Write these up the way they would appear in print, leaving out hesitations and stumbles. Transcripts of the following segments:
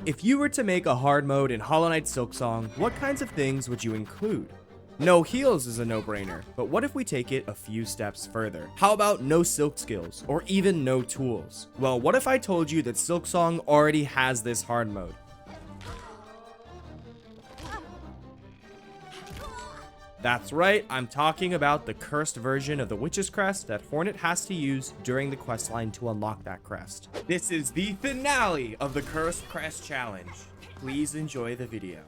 If you were to make a hard mode in Hollow Knight Silksong, what kinds of things would you include? No heals is a no-brainer, but what if we take it a few steps further? How about no silk skills, or even no tools? Well, what if I told you that Silksong already has this hard mode? That's right, I'm talking about the cursed version of the Witch's Crest that Hornet has to use during the questline to unlock that crest. This is the finale of the Cursed Crest Challenge. Please enjoy the video.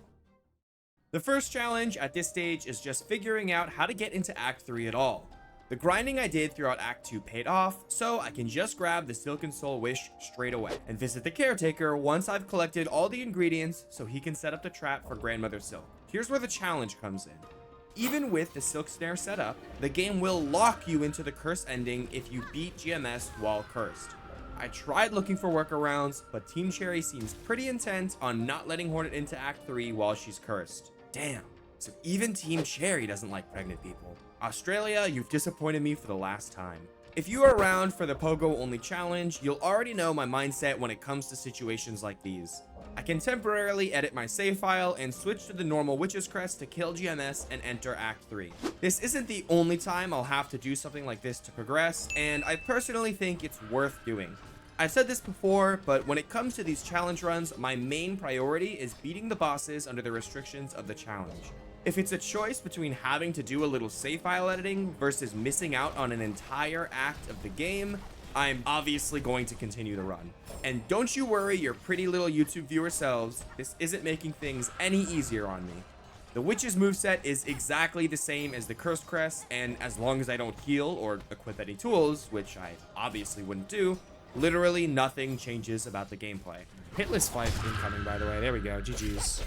The first challenge at this stage is just figuring out how to get into Act 3 at all. The grinding I did throughout Act 2 paid off, so I can just grab the Silken Soul Wish straight away and visit the caretaker once I've collected all the ingredients so he can set up the trap for Grandmother Silk. Here's where the challenge comes in. Even with the Silk Snare set up, the game will lock you into the curse ending if you beat GMS while cursed. I tried looking for workarounds, but Team Cherry seems pretty intent on not letting Hornet into Act 3 while she's cursed. Damn, so even Team Cherry doesn't like pregnant people. Australia, you've disappointed me for the last time. If you are around for the Pogo only challenge, you'll already know my mindset when it comes to situations like these. I can temporarily edit my save file and switch to the normal Witch's Crest to kill GMS and enter Act 3. This isn't the only time I'll have to do something like this to progress, and I personally think it's worth doing. I've said this before, but when it comes to these challenge runs, my main priority is beating the bosses under the restrictions of the challenge. If it's a choice between having to do a little save file editing versus missing out on an entire act of the game, I'm obviously going to continue the run. And don't you worry your pretty little YouTube viewer selves, this isn't making things any easier on me. The Witch's moveset is exactly the same as the Cursed Crest, and as long as I don't heal or equip any tools, which I obviously wouldn't do, literally nothing changes about the gameplay. Hitless fight incoming, by the way. There we go. GG's.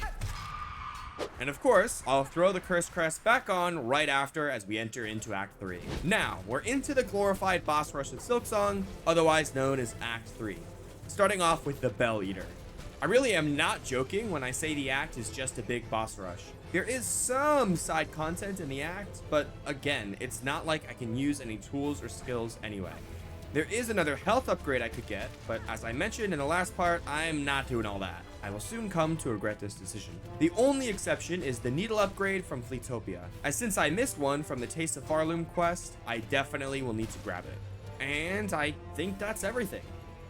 And of course, I'll throw the Cursed Crest back on right after as we enter into Act 3. Now, we're into the glorified boss rush of Silksong, otherwise known as Act 3. Starting off with the Bell Eater. I really am not joking when I say the act is just a big boss rush. There is some side content in the act, but again, it's not like I can use any tools or skills anyway. There is another health upgrade I could get, but as I mentioned in the last part, I'm not doing all that. I will soon come to regret this decision. The only exception is the needle upgrade from Fleetopia, as since I missed one from the Taste of Farloom quest, I definitely will need to grab it. And I think that's everything.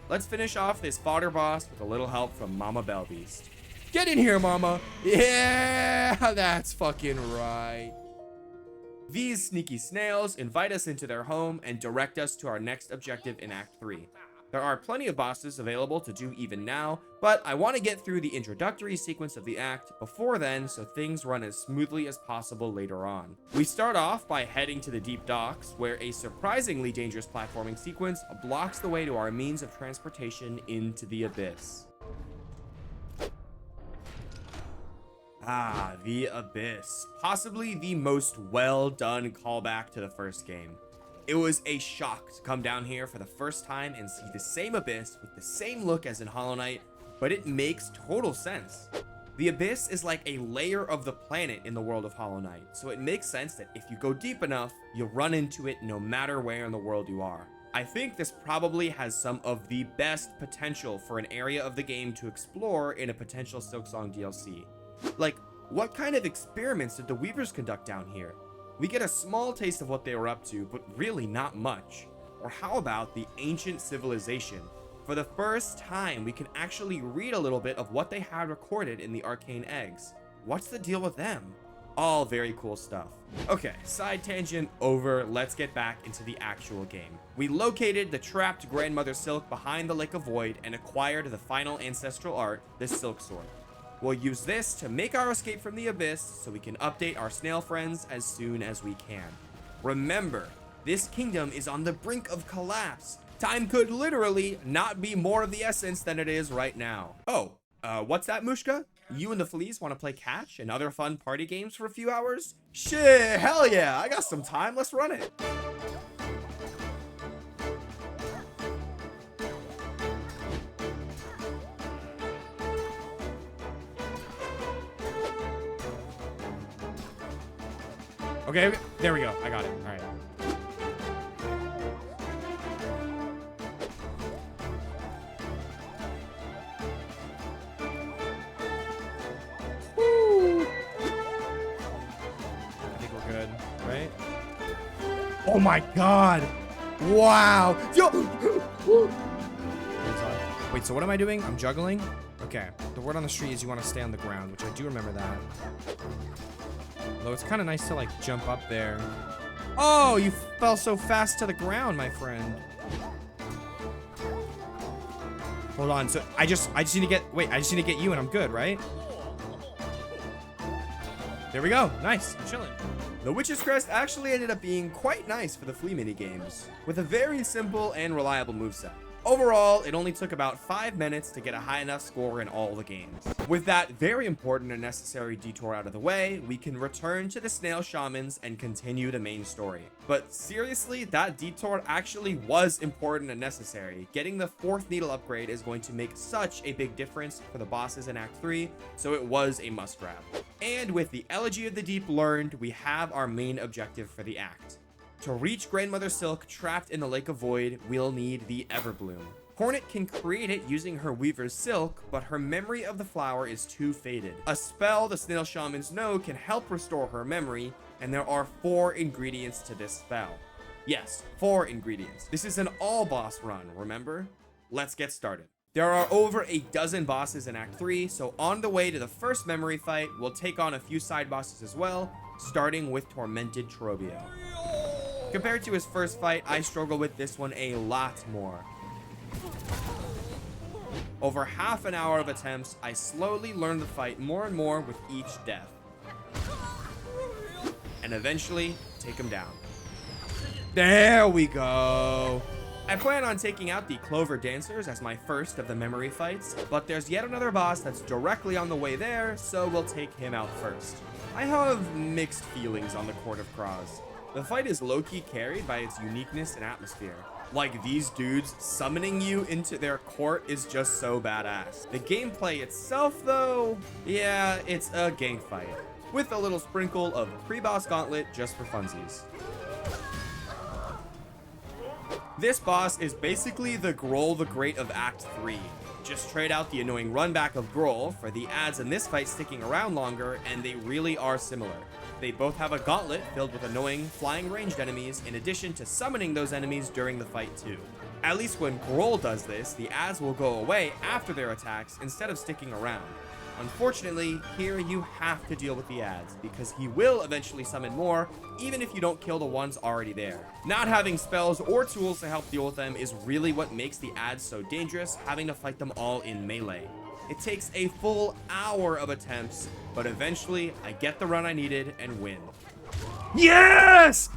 Let's finish off this fodder boss with a little help from Mama Bellbeast. Get in here, Mama! Yeah, that's fucking right. These sneaky snails invite us into their home and direct us to our next objective in Act 3. There are plenty of bosses available to do even now, but I want to get through the introductory sequence of the act before then so things run as smoothly as possible later on. We start off by heading to the deep docks, where a surprisingly dangerous platforming sequence blocks the way to our means of transportation into the abyss. Ah, the Abyss. Possibly the most well done callback to the first game. It was a shock to come down here for the first time and see the same abyss with the same look as in Hollow Knight, but it makes total sense. The Abyss is like a layer of the planet in the world of Hollow Knight, so it makes sense that if you go deep enough, you'll run into it no matter where in the world you are. I think this probably has some of the best potential for an area of the game to explore in a potential Silksong DLC. Like, what kind of experiments did the Weavers conduct down here? We get a small taste of what they were up to, but really not much. Or how about the ancient civilization? For the first time, we can actually read a little bit of what they had recorded in the arcane eggs. What's the deal with them? All very cool stuff. Okay, side tangent over, let's get back into the actual game. We located the trapped Grandmother Silk behind the Lake of Void and acquired the final ancestral art, the Silk Sword. We'll use this to make our escape from the abyss so we can update our snail friends as soon as we can. Remember, this kingdom is on the brink of collapse. Time could literally not be more of the essence than it is right now. Oh, what's that, Mushka? You and the Fleas want to play catch and other fun party games for a few hours? Shit, hell yeah, I got some time, let's run it. Okay, there we go. I got it. All right. Oh my god. Wow. Yo. Wait, so what am I doing? I'm juggling? Okay. The word on the street is you want to stay on the ground, which I do remember that. Though it's kind of nice to like jump up there. Oh, you fell so fast to the ground, my friend. Hold on. So I just need to get, wait, I just need to get you and I'm good, right? There we go. Nice. I'm chilling. The Witch's Crest actually ended up being quite nice for the Flea minigames, with a very simple and reliable moveset. Overall, it only took about 5 minutes to get a high enough score in all the games. With that very important and necessary detour out of the way, we can return to the Snail Shamans and continue the main story. But seriously, that detour actually was important and necessary. Getting the 4th needle upgrade is going to make such a big difference for the bosses in Act 3, so it was a must grab. And with the Elegy of the Deep learned, we have our main objective for the act. To reach Grandmother Silk trapped in the Lake of Void, we'll need the Everbloom. Hornet can create it using her Weaver's Silk, but her memory of the flower is too faded. A spell the Snail Shamans know can help restore her memory, and there are 4 ingredients to this spell. Yes, 4 ingredients. This is an all-boss run, remember? Let's get started. There are over a dozen bosses in Act 3, so on the way to the first memory fight, we'll take on a few side bosses as well, starting with Tormented Trobio. Compared to his first fight, I struggle with this one a lot more. Over half an hour of attempts, I slowly learned the fight more and more with each death. And eventually, take him down. There we go. I plan on taking out the Clover Dancers as my first of the memory fights, but there's yet another boss that's directly on the way there, so we'll take him out first. I have mixed feelings on the Court of Cross. The fight is low-key carried by its uniqueness and atmosphere. Like, these dudes summoning you into their court is just so badass. The gameplay itself, though, yeah, it's a gang fight, with a little sprinkle of pre-boss gauntlet just for funsies. This boss is basically the Grohl the Great of Act 3. Just trade out the annoying runback of Grohl for the ads in this fight sticking around longer, and they really are similar. They both have a gauntlet filled with annoying flying ranged enemies in addition to summoning those enemies during the fight too. At least when Grohl does this, the ads will go away after their attacks instead of sticking around. Unfortunately, here you have to deal with the ads because he will eventually summon more even if you don't kill the ones already there. Not having spells or tools to help deal with them is really what makes the ads so dangerous, having to fight them all in melee. It takes a full hour of attempts, but eventually I get the run I needed and win. Yes!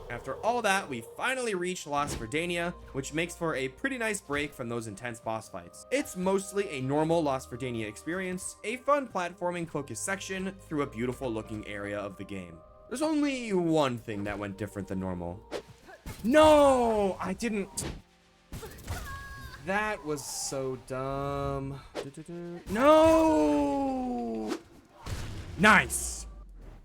After all that, we finally reach Las Verdania, which makes for a pretty nice break from those intense boss fights. It's mostly a normal Las Verdania experience, a fun platforming focused section through a beautiful looking area of the game. There's only one thing that went different than normal. No, I didn't. That was so dumb. No! Nice!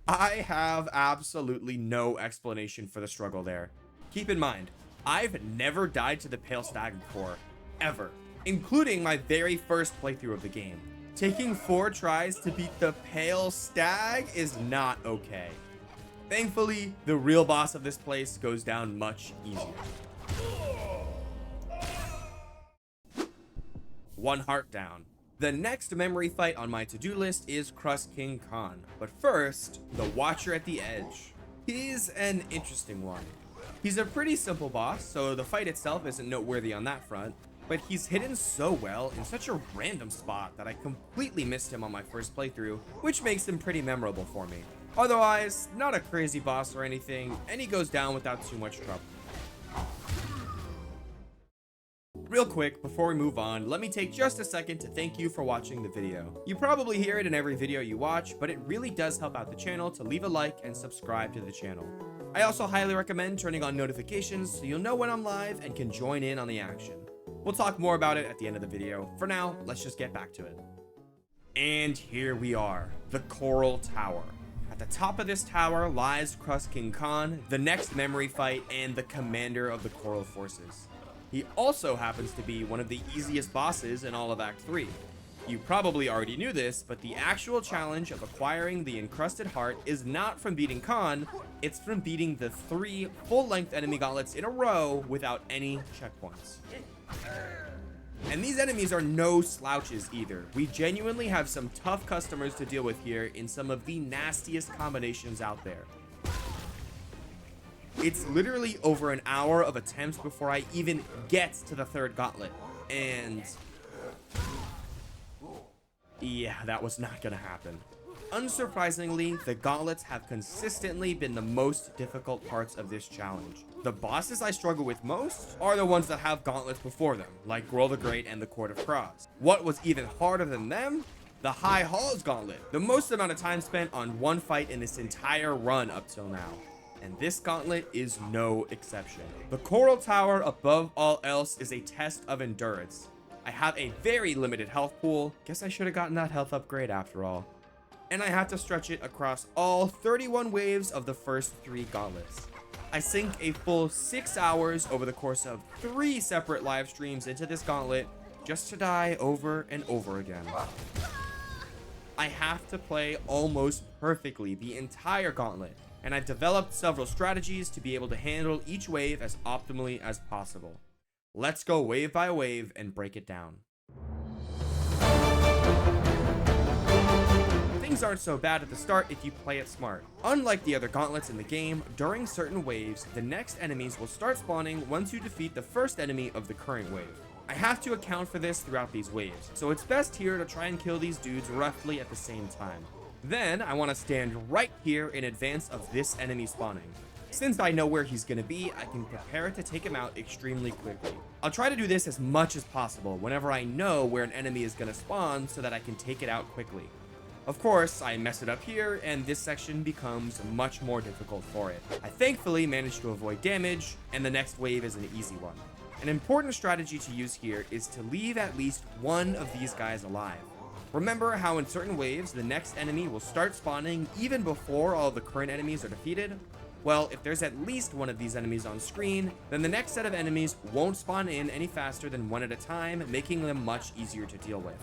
I have absolutely no explanation for the struggle there. Keep in mind, I've never died to the Pale Stag before, ever, including my very first playthrough of the game. Taking 4 tries to beat the Pale Stag is not okay. Thankfully, the real boss of this place goes down much easier. 1 heart down. The next memory fight on my to-do list is Crust King Khan, but first, the Watcher at the Edge. He's an interesting one. He's a pretty simple boss, so the fight itself isn't noteworthy on that front, but he's hidden so well in such a random spot that I completely missed him on my first playthrough, which makes him pretty memorable for me. Otherwise, not a crazy boss or anything, and he goes down without too much trouble. Real quick, before we move on, let me take just a second to thank you for watching the video. You probably hear it in every video you watch, but it really does help out the channel to leave a like and subscribe to the channel. I also highly recommend turning on notifications so you'll know when I'm live and can join in on the action. We'll talk more about it at the end of the video. For now, let's just get back to it. And here we are, the Coral Tower. At the top of this tower lies Crust King Khan, the next memory fight, and the commander of the Coral Forces. He also happens to be one of the easiest bosses in all of Act 3. You probably already knew this, but the actual challenge of acquiring the encrusted heart is not from beating Khan, it's from beating the 3 full-length enemy gauntlets in a row without any checkpoints. And these enemies are no slouches either. We genuinely have some tough customers to deal with here in some of the nastiest combinations out there. It's literally over an hour of attempts before I even get to the 3rd gauntlet. And yeah, that was not gonna happen. Unsurprisingly, the gauntlets have consistently been the most difficult parts of this challenge. The bosses I struggle with most are the ones that have gauntlets before them, like Grohl the Great and the Court of Cross. What was even harder than them? The High Halls gauntlet. The most amount of time spent on one fight in this entire run up till now. And this gauntlet is no exception. The Coral Tower, above all else, is a test of endurance. I have a very limited health pool. Guess I should have gotten that health upgrade after all. And I have to stretch it across all 31 waves of the first 3 gauntlets. I sink a full 6 hours over the course of 3 separate live streams into this gauntlet just to die over and over again. I have to play almost perfectly the entire gauntlet, and I've developed several strategies to be able to handle each wave as optimally as possible. Let's go wave by wave and break it down. Things aren't so bad at the start if you play it smart. Unlike the other gauntlets in the game, during certain waves, the next enemies will start spawning once you defeat the first enemy of the current wave. I have to account for this throughout these waves, so it's best here to try and kill these dudes roughly at the same time. Then I want to stand right here in advance of this enemy spawning. Since I know where he's going to be, I can prepare to take him out extremely quickly. I'll try to do this as much as possible whenever I know where an enemy is going to spawn so that I can take it out quickly. Of course, I mess it up here, and this section becomes much more difficult for it. I thankfully managed to avoid damage, and the next wave is an easy one. An important strategy to use here is to leave at least one of these guys alive. Remember how in certain waves, the next enemy will start spawning even before all of the current enemies are defeated? Well, if there's at least one of these enemies on screen, then the next set of enemies won't spawn in any faster than one at a time, making them much easier to deal with.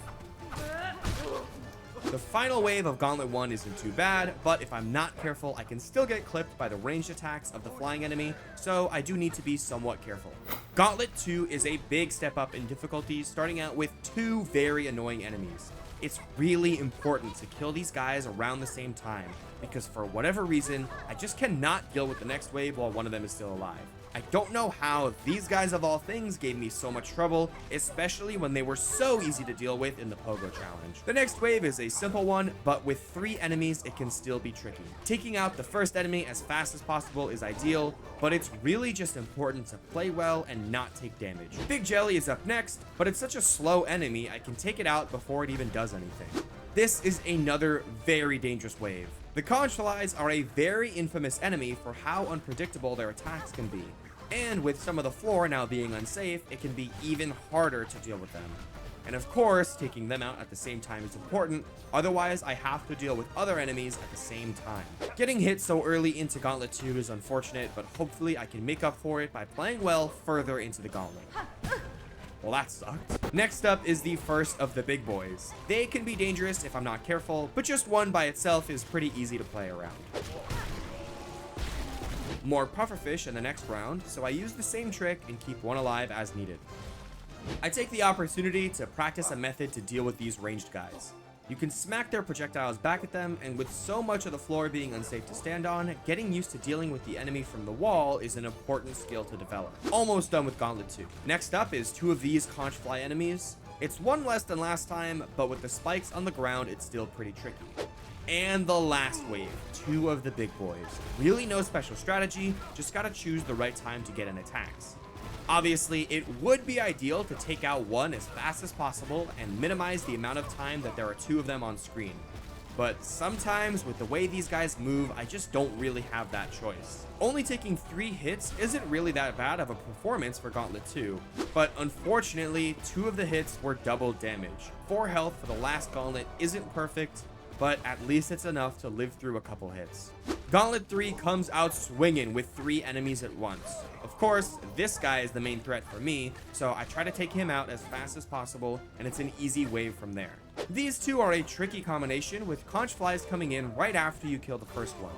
The final wave of Gauntlet 1 isn't too bad, but if I'm not careful, I can still get clipped by the ranged attacks of the flying enemy, so I do need to be somewhat careful. Gauntlet 2 is a big step up in difficulty, starting out with 2 very annoying enemies. It's really important to kill these guys around the same time, because for whatever reason, I just cannot deal with the next wave while one of them is still alive. I don't know how these guys of all things gave me so much trouble, especially when they were so easy to deal with in the Pogo Challenge. The next wave is a simple one, but with 3 enemies, it can still be tricky. Taking out the first enemy as fast as possible is ideal, but it's really just important to play well and not take damage. Big Jelly is up next, but it's such a slow enemy, I can take it out before it even does anything. This is another very dangerous wave. The Conch Flies are a very infamous enemy for how unpredictable their attacks can be. And with some of the floor now being unsafe, it can be even harder to deal with them. And of course, taking them out at the same time is important, otherwise I have to deal with other enemies at the same time. Getting hit so early into Gauntlet 2 is unfortunate, but hopefully I can make up for it by playing well further into the gauntlet. Well, that sucked. Next up is the first of the big boys. They can be dangerous if I'm not careful, but just one by itself is pretty easy to play around. More pufferfish in the next round, so I use the same trick and keep one alive as needed. I take the opportunity to practice a method to deal with these ranged guys. You can smack their projectiles back at them, and with so much of the floor being unsafe to stand on, getting used to dealing with the enemy from the wall is an important skill to develop. Almost done with Gauntlet 2. Next up is 2 of these conch fly enemies. It's 1 less than last time, but with the spikes on the ground, it's still pretty tricky. And the last wave, 2 of the big boys. Really no special strategy, just gotta choose the right time to get in attacks. Obviously, it would be ideal to take out one as fast as possible and minimize the amount of time that there are 2 of them on screen. But sometimes, with the way these guys move, I just don't really have that choice. Only taking 3 hits isn't really that bad of a performance for Gauntlet 2, but unfortunately, 2 of the hits were double damage. 4 health for the last gauntlet isn't perfect, but at least it's enough to live through a couple hits. Gauntlet 3 comes out swinging with 3 enemies at once. Of course, this guy is the main threat for me, so I try to take him out as fast as possible, and it's an easy wave from there. These two are a tricky combination, with conch flies coming in right after you kill the first one.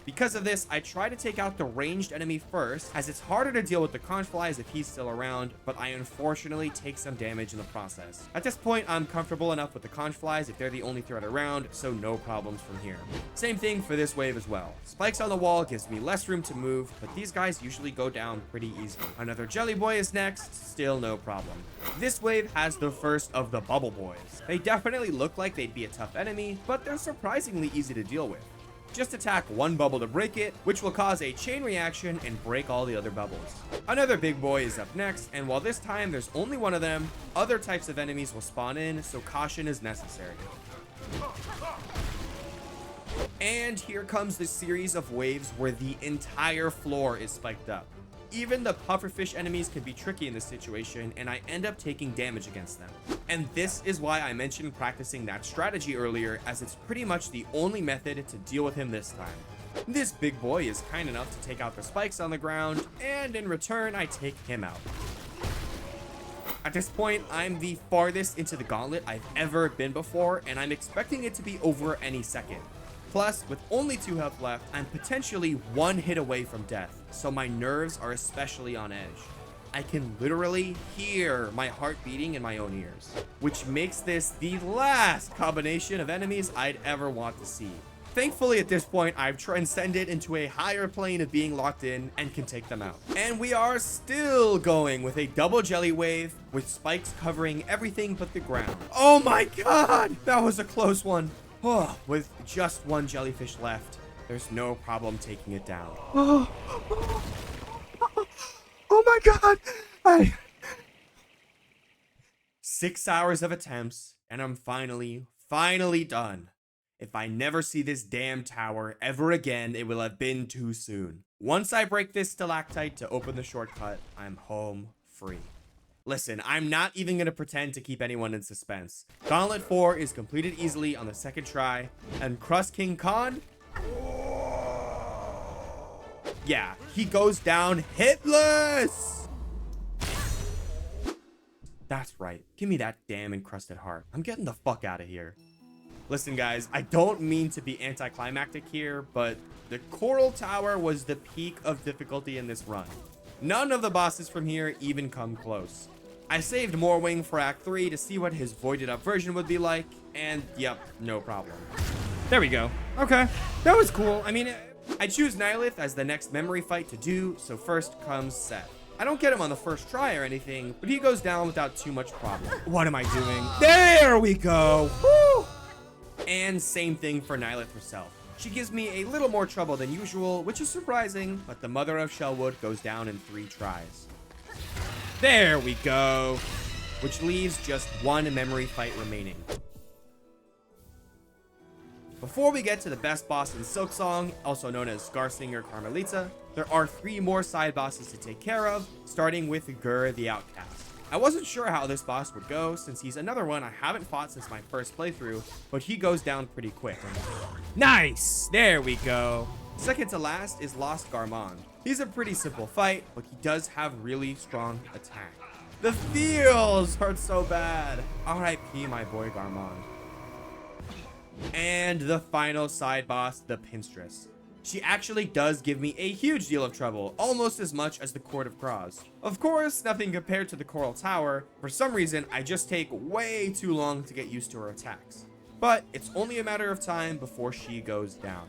Because of this, I try to take out the ranged enemy first, as it's harder to deal with the conch flies if he's still around, but I unfortunately take some damage in the process. At this point, I'm comfortable enough with the conch flies if they're the only threat around, so no problems from here. Same thing for this wave as well. Spikes on the wall gives me less room to move, but these guys usually go down pretty easily. Another jelly boy is next, still no problem. This wave has the first of the bubble boys. They definitely look like they'd be a tough enemy, but they're surprisingly easy to deal with. Just attack one bubble to break it, which will cause a chain reaction and break all the other bubbles. Another big boy is up next, and while this time there's only one of them, other types of enemies will spawn in, so caution is necessary. And here comes the series of waves where the entire floor is spiked up. Even the pufferfish enemies can be tricky in this situation, and I end up taking damage against them. And this is why I mentioned practicing that strategy earlier, as it's pretty much the only method to deal with him this time. This big boy is kind enough to take out the spikes on the ground, and in return, I take him out. At this point, I'm the farthest into the gauntlet I've ever been before, and I'm expecting it to be over any second. Plus, with only 2 health left, I'm potentially 1 hit away from death, so my nerves are especially on edge. I can literally hear my heart beating in my own ears, which makes this the last combination of enemies I'd ever want to see. Thankfully, at this point, I've transcended into a higher plane of being locked in and can take them out. And we are still going with a double jelly wave with spikes covering everything but the ground. Oh my god, that was a close one. Oh, with just 1 jellyfish left, there's no problem taking it down. Oh my god! 6 hours of attempts, and I'm finally done. If I never see this damn tower ever again, it will have been too soon. Once I break this stalactite to open the shortcut, I'm home free. Listen, I'm not even going to pretend to keep anyone in suspense. Gauntlet 4 is completed easily on the 2nd try, and Crust King Khan, yeah, he goes down hitless! That's right, give me that damn encrusted heart. I'm getting the fuck out of here. Listen guys, I don't mean to be anticlimactic here, but the Coral Tower was the peak of difficulty in this run. None of the bosses from here even come close. I saved Morwing for Act 3 to see what his voided up version would be like, and yep, no problem. There we go. Okay, that was cool. I mean, I choose Nihilith as the next memory fight to do, so first comes Seth. I don't get him on the first try or anything, but he goes down without too much problem. What am I doing? There we go. Woo! And same thing for Nihilith herself. She gives me a little more trouble than usual, which is surprising, but the Mother of Shellwood goes down in 3 tries. There we go, which leaves just 1 memory fight remaining. Before we get to the best boss in Silksong, also known as Scarsinger Carmelita, there are 3 more side bosses to take care of, starting with Gur the Outcast. I wasn't sure how this boss would go, since he's another one I haven't fought since my first playthrough, but he goes down pretty quick. Nice! There we go. Second to last is Lost Garmond. He's a pretty simple fight, but he does have really strong attack. The feels hurt so bad. R.I.P. my boy Garmond. And the final side boss, the Pinstress. She actually does give me a huge deal of trouble, almost as much as the Court of Crows. Of course, nothing compared to the Coral Tower. For some reason, I just take way too long to get used to her attacks. But it's only a matter of time before she goes down.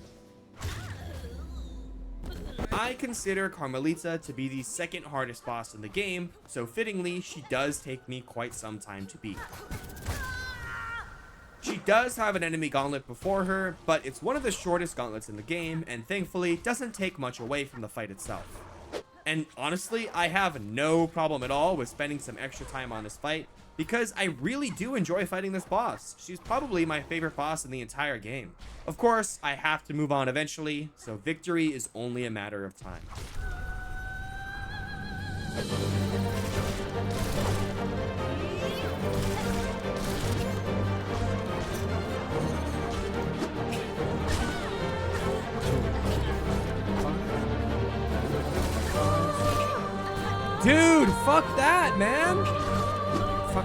I consider Carmelita to be the 2nd hardest boss in the game, so fittingly, she does take me quite some time to beat. She does have an enemy gauntlet before her, but it's one of the shortest gauntlets in the game, and thankfully doesn't take much away from the fight itself. And honestly, I have no problem at all with spending some extra time on this fight, because I really do enjoy fighting this boss. She's probably my favorite boss in the entire game. Of course, I have to move on eventually, so victory is only a matter of time. Dude, fuck that, man. Fuck.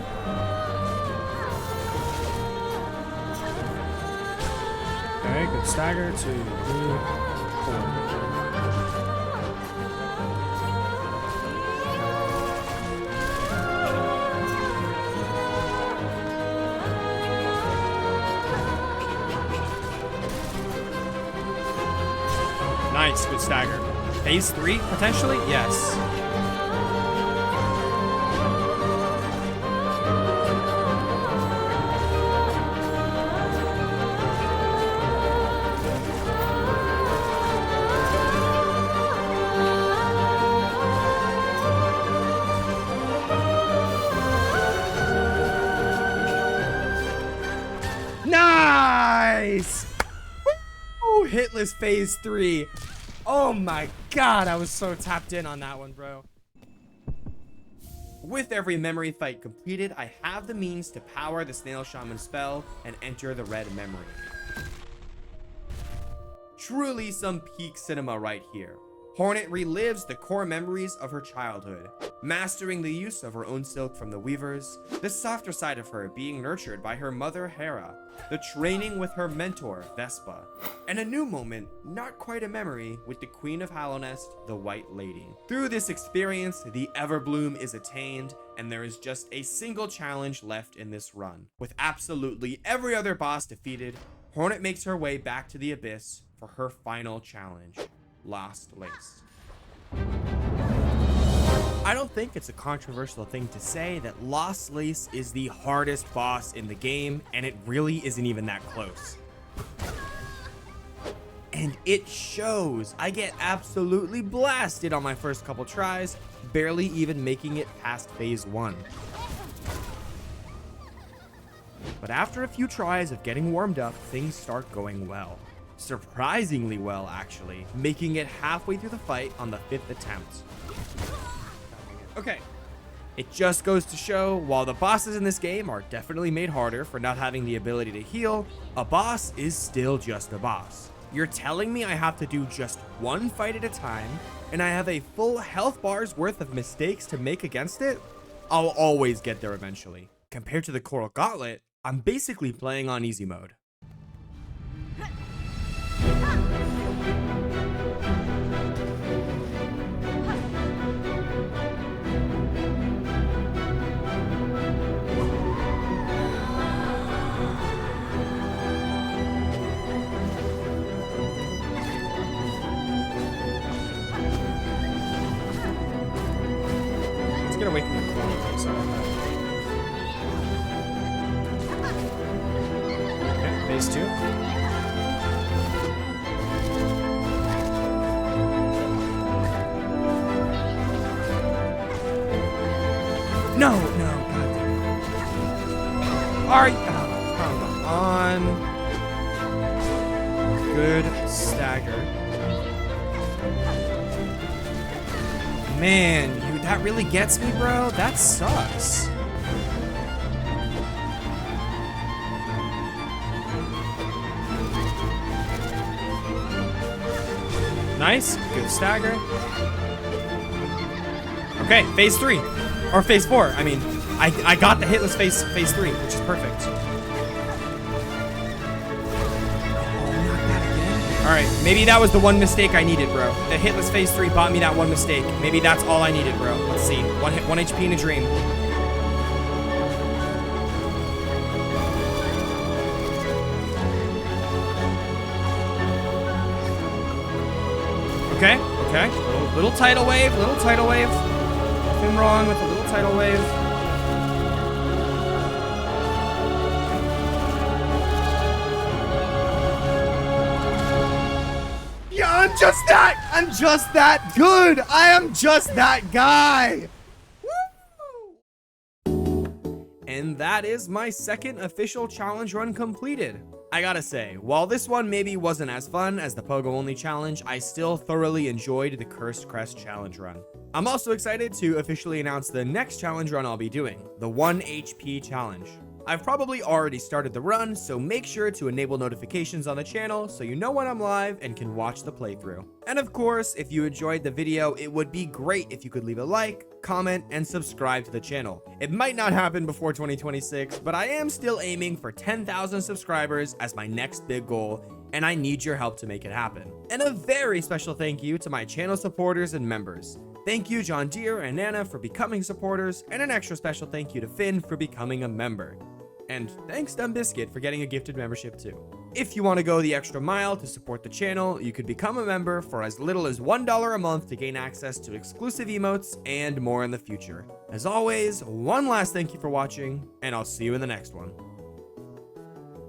Okay, good stagger. 2, 3, 4. Nice, good stagger. Phase 3, potentially? Yes. Nice! Woo! Hitless phase 3. Oh my god, I was so tapped in on that one, bro. With every memory fight completed, I have the means to power the Snail Shaman spell and enter the red memory. Truly some peak cinema right here. Hornet relives the core memories of her childhood, mastering the use of her own silk from the weavers, the softer side of her being nurtured by her mother Hera, the training with her mentor Vespa, and a new moment, not quite a memory, with the Queen of Hallownest, the White Lady. Through this experience, the Everbloom is attained, and there is just a single challenge left in this run. With absolutely every other boss defeated, Hornet makes her way back to the Abyss for her final challenge. Lost Lace. I don't think it's a controversial thing to say that Lost Lace is the hardest boss in the game, and it really isn't even that close. And it shows. I get absolutely blasted on my first couple tries, barely even making it past phase 1. But after a few tries of getting warmed up, things start going well. Surprisingly well, actually, making it halfway through the fight on the 5th attempt. Okay, it just goes to show, while the bosses in this game are definitely made harder for not having the ability to heal, a boss is still just a boss. You're telling me I have to do just one fight at a time, and I have a full health bar's worth of mistakes to make against it? I'll always get there eventually. Compared to the Coral Gauntlet, I'm basically playing on easy mode. Let's get away from the coral face. I want that. Okay, phase 2. No, god damn it. Are you? Oh, come on. Good stagger. Man, that really gets me, bro. That sucks. Nice, good stagger. Okay, phase 3. Or phase 4, I mean. I got the hitless phase 3, which is perfect. Alright, maybe that was the one mistake I needed, bro. The hitless phase 3 bought me that one mistake. Maybe that's all I needed, bro. Let's see. 1 HP in a dream. Okay, okay. Little tidal wave, little tidal wave. Nothing wrong with a little tidal wave. Yeah, I'm just that good. I am just that guy. Woo! And that is my second official challenge run completed. I gotta say, while this one maybe wasn't as fun as the Pogo Only challenge, I still thoroughly enjoyed the Cursed Crest challenge run. I'm also excited to officially announce the next challenge run I'll be doing, the 1 HP challenge. I've probably already started the run, so make sure to enable notifications on the channel so you know when I'm live and can watch the playthrough. And of course, if you enjoyed the video, it would be great if you could leave a like, comment, and subscribe to the channel. It might not happen before 2026, but I am still aiming for 10,000 subscribers as my next big goal, and I need your help to make it happen. And a very special thank you to my channel supporters and members. Thank you John Deere and Nana for becoming supporters, and an extra special thank you to Finn for becoming a member. And thanks Dumb Biscuit for getting a gifted membership too. If you want to go the extra mile to support the channel, you could become a member for as little as $1 a month to gain access to exclusive emotes and more in the future. As always, one last thank you for watching, and I'll see you in the next one.